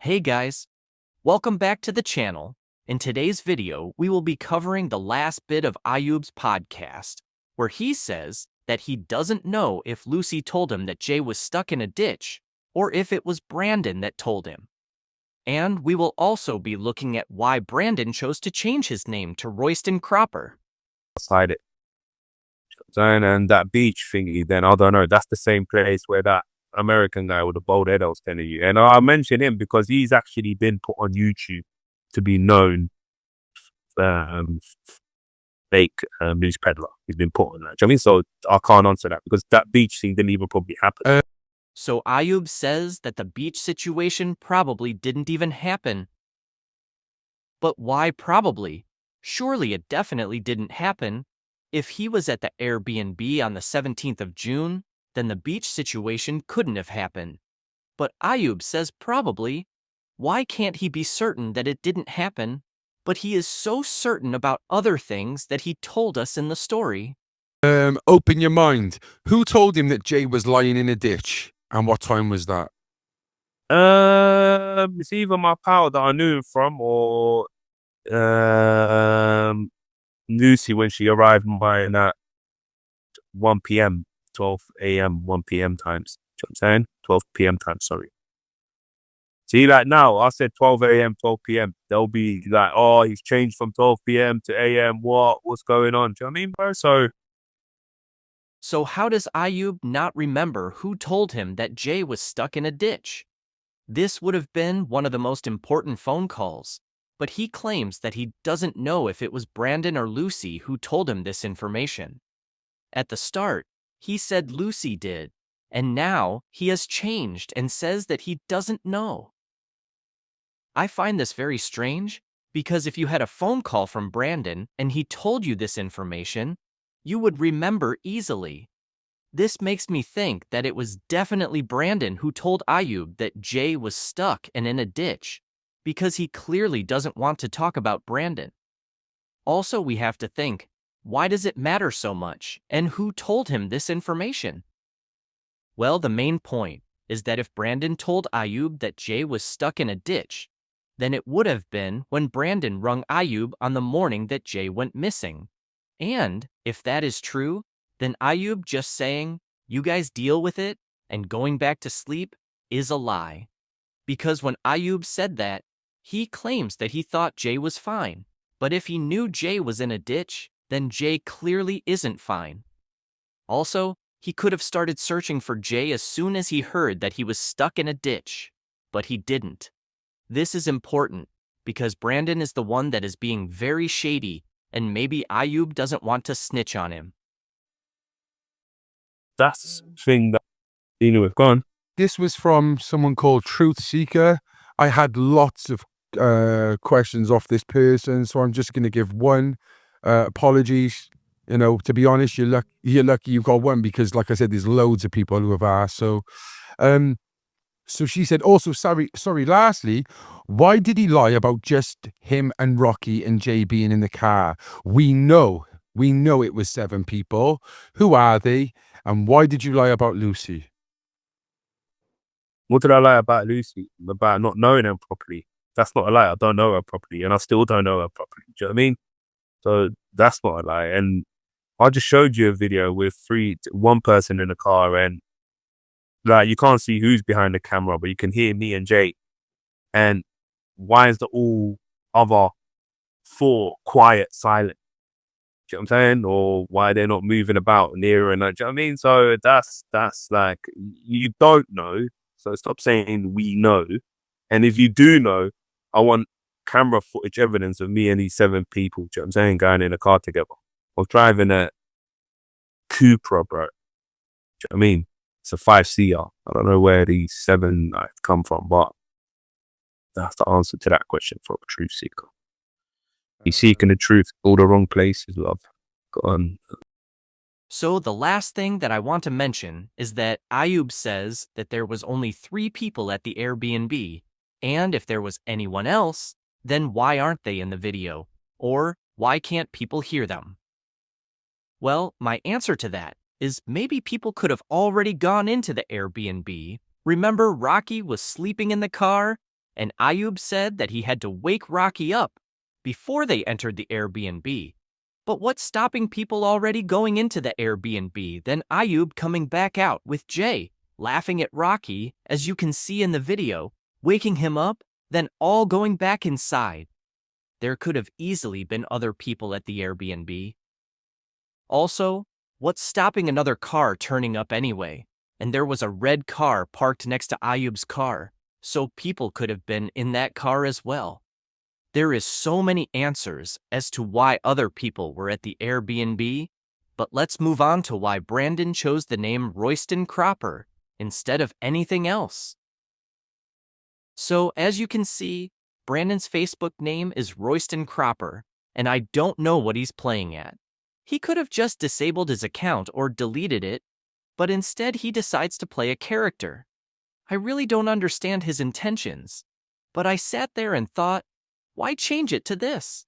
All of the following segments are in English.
Hey guys, welcome back to the channel. In today's video, we will be covering the last bit of Ayub's podcast, where he says that he doesn't know if Lucy told him that Jay was stuck in a ditch, or if it was Brandon that told him. And we will also be looking at why Brandon chose to change his name to Royston Cropper. Outside it. And that beach thingy, then I don't know. That's the same place where that American guy with the bald head I was telling you. And I mention him because he's actually been put on YouTube to be known fake news peddler. He's been put on that. Do you know what I mean? So I can't answer that because that beach thing didn't even probably happen. So Ayub says that the beach situation probably didn't even happen. But why probably? Surely it definitely didn't happen. If he was at the Airbnb on the 17th of June, then the beach situation couldn't have happened. But Ayub says probably. Why can't he be certain that it didn't happen? But he is so certain about other things that he told us in the story. Open your mind. Who told him that Jay was lying in a ditch? And what time was that? It's either my pal that I knew him from or Lucy when she arrived by that 1 p.m., 12 a.m., 1 p.m. times. You know what I'm saying? 12 p.m. times, sorry. See, like now, I said 12 a.m., 12 p.m. They'll be like, oh, he's changed from 12 p.m. to a.m. What's going on? Do you know what I mean, bro? So how does Ayub not remember who told him that Jay was stuck in a ditch? This would have been one of the most important phone calls, but he claims that he doesn't know if it was Brandon or Lucy who told him this information. At the start, he said Lucy did, and now he has changed and says that he doesn't know. I find this very strange, because if you had a phone call from Brandon and he told you this information, you would remember easily. This makes me think that it was definitely Brandon who told Ayub that Jay was stuck and in a ditch, because he clearly doesn't want to talk about Brandon. Also, we have to think, why does it matter so much, and who told him this information? Well, the main point is that if Brandon told Ayub that Jay was stuck in a ditch, then it would have been when Brandon rung Ayub on the morning that Jay went missing. And if that is true, then Ayub just saying, "You guys deal with it," and going back to sleep is a lie. Because when Ayub said that, he claims that he thought Jay was fine. But if he knew Jay was in a ditch, then Jay clearly isn't fine. Also, he could have started searching for Jay as soon as he heard that he was stuck in a ditch. But he didn't. This is important, because Brandon is the one that is being very shady, and maybe Ayub doesn't want to snitch on him. that's the thing that dealing with. Go on. This was from someone called Truth Seeker. I had lots of questions off this person, so I'm just going to give one. Apologies. You know, to be honest, you're lucky you got one because, like I said, there's loads of people who have asked. So she said, also, sorry, lastly, why did he lie about just him and Rocky and Jay being in the car? We know it was 7 people. Who are they? And why did you lie about Lucy? What did I lie about Lucy? About not knowing her properly. That's not a lie. I don't know her properly, and I still don't know her properly. Do you know what I mean? So that's not a lie. And I just showed you a video with one person in the car, and like you can't see who's behind the camera, but you can hear me and Jay. And why is the all other 4 quiet, silent? Do you know what I'm saying? Or why they're not moving about near and like, do you know what I mean? So that's like you don't know. So stop saying we know. And if you do know, I want camera footage evidence of me and these 7 people, do you know what I'm saying, going in a car together. Or driving a Cupra, bro. Do you know what I mean? It's a 5-seater. I don't know where these 7 come from, but that's the answer to that question for a truth seeker. He's seeking the truth, all the wrong places, love. Go on. So the last thing that I want to mention is that Ayub says that there was only 3 people at the Airbnb, and if there was anyone else, then why aren't they in the video? Or why can't people hear them? Well, my answer to that is maybe people could have already gone into the Airbnb. Remember, Rocky was sleeping in the car, and Ayub said that he had to wake Rocky up before they entered the Airbnb. But what's stopping people already going into the Airbnb than Ayub coming back out with Jay, laughing at Rocky, as you can see in the video, waking him up, then all going back inside? There could have easily been other people at the Airbnb. Also, what's stopping another car turning up anyway? And there was a red car parked next to Ayub's car, so people could have been in that car as well. There is so many answers as to why other people were at the Airbnb, but let's move on to why Brandon chose the name Royston Cropper instead of anything else. So, as you can see, Brandon's Facebook name is Royston Cropper, and I don't know what he's playing at. He could have just disabled his account or deleted it, but instead he decides to play a character. I really don't understand his intentions, but I sat there and thought, why change it to this?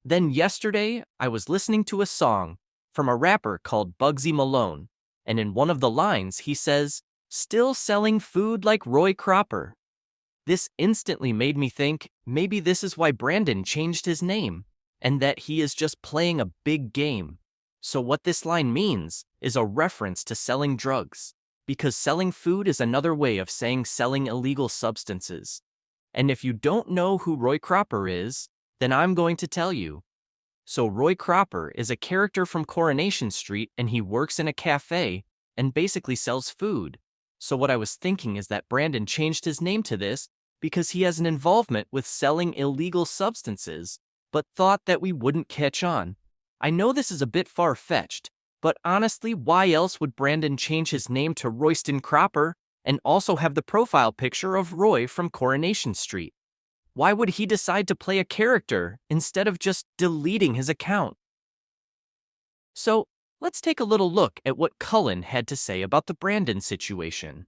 Then yesterday, I was listening to a song from a rapper called Bugsy Malone, and in one of the lines he says, "Still selling food like Roy Cropper." This instantly made me think maybe this is why Brandon changed his name, and that he is just playing a big game. So what this line means is a reference to selling drugs, because selling food is another way of saying selling illegal substances. And if you don't know who Roy Cropper is, then I'm going to tell you. So Roy Cropper is a character from Coronation Street, and he works in a cafe and basically sells food. So what I was thinking is that Brandon changed his name to this because he has an involvement with selling illegal substances, but thought that we wouldn't catch on. I know this is a bit far-fetched, but honestly, why else would Brandon change his name to Royston Cropper and also have the profile picture of Roy from Coronation Street? Why would he decide to play a character instead of just deleting his account? So, let's take a little look at what Cullen had to say about the Brandon situation.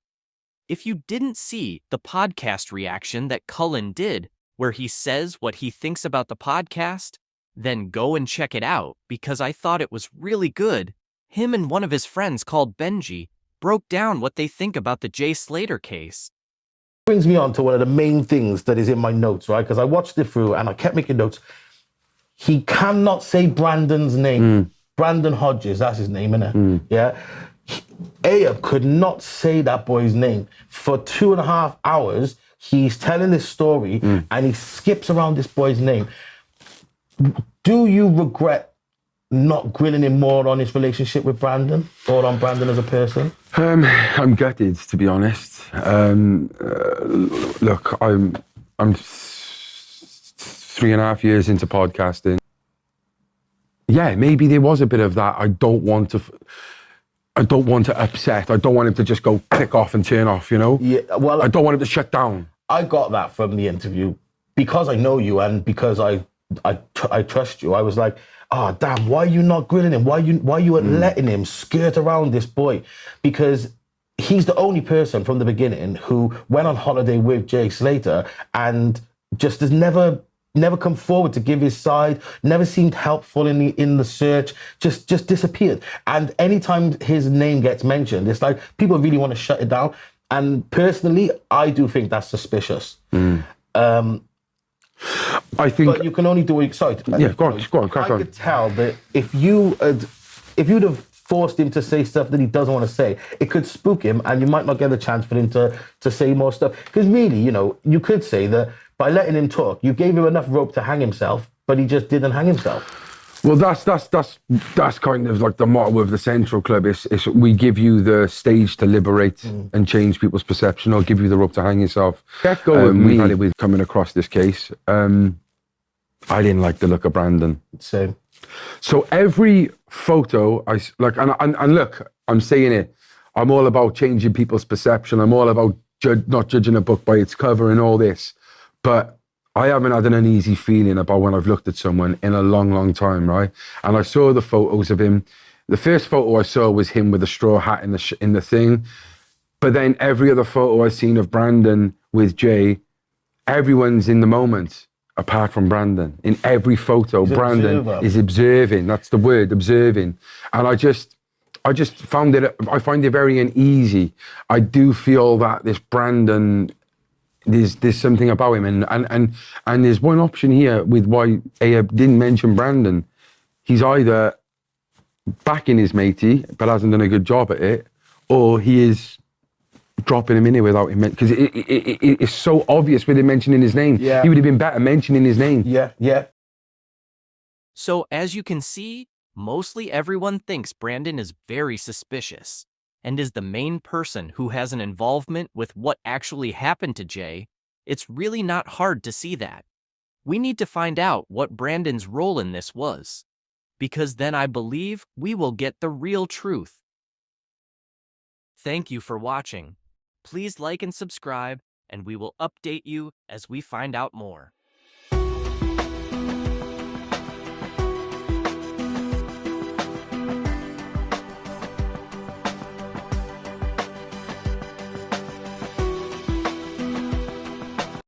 If you didn't see the podcast reaction that Cullen did, where he says what he thinks about the podcast, then go and check it out because I thought it was really good. Him and one of his friends called Benji broke down what they think about the Jay Slater case. Brings me on to one of the main things that is in my notes, right? Because I watched it through and I kept making notes. He cannot say Brandon's name. Brandon Hodges, that's his name, innit? Yeah. Ayub could not say that boy's name. For 2.5 hours, he's telling this story and he skips around this boy's name. Do you regret not grilling him more on his relationship with Brandon or on Brandon as a person? I'm gutted, to be honest. Look, I'm 3.5 years into podcasting. Yeah, maybe there was a bit of that. I don't want to upset. I don't want him to just go click off and turn off, you know? Yeah, well, I don't want him to shut down. I got that from the interview because I know you and because I trust you. I was like, oh, damn, why are you not grilling him? Why you letting him skirt around this boy? Because he's the only person from the beginning who went on holiday with Jay Slater and just has never come forward to give his side, never seemed helpful in the search, just disappeared. And anytime his name gets mentioned, it's like people really want to shut it down. And personally, I do think that's suspicious. I think, but you can only do it. Sorry. Yeah, go on, crack on. I could tell that if you'd have forced him to say stuff that he doesn't want to say, it could spook him, and you might not get a chance for him to say more stuff. Because really, you could say that by letting him talk, you gave him enough rope to hang himself, but he just didn't hang himself. Well, that's kind of like the motto of the Central Club. Is we give you the stage to liberate and change people's perception, or give you the rope to hang yourself. Let go with me. With coming across this case, I didn't like the look of Brandon. Same. So every photo I like, and look, I'm saying it. I'm all about changing people's perception. I'm all about not judging a book by its cover and all this, but I haven't had an uneasy feeling about when I've looked at someone in a long, long time, right? And I saw the photos of him. The first photo I saw was him with a straw hat in the thing. But then every other photo I've seen of Brandon with Jay, everyone's in the moment, apart from Brandon. In every photo, Brandon is observing. That's the word, observing. And I just find it very uneasy. I do feel that this Brandon there's something about him, and there's one option here with why Ayub didn't mention Brandon. He's either backing his matey but hasn't done a good job at it, or he is dropping him in here without him, because it's so obvious with him mentioning his name. Yeah. He would have been better mentioning his name. Yeah. So as you can see, mostly everyone thinks Brandon is very suspicious and is the main person who has an involvement with what actually happened to Jay. It's really not hard to see that. We need to find out what Brandon's role in this was, because then I believe we will get the real truth. Thank you for watching. Please like and subscribe, and we will update you as we find out more.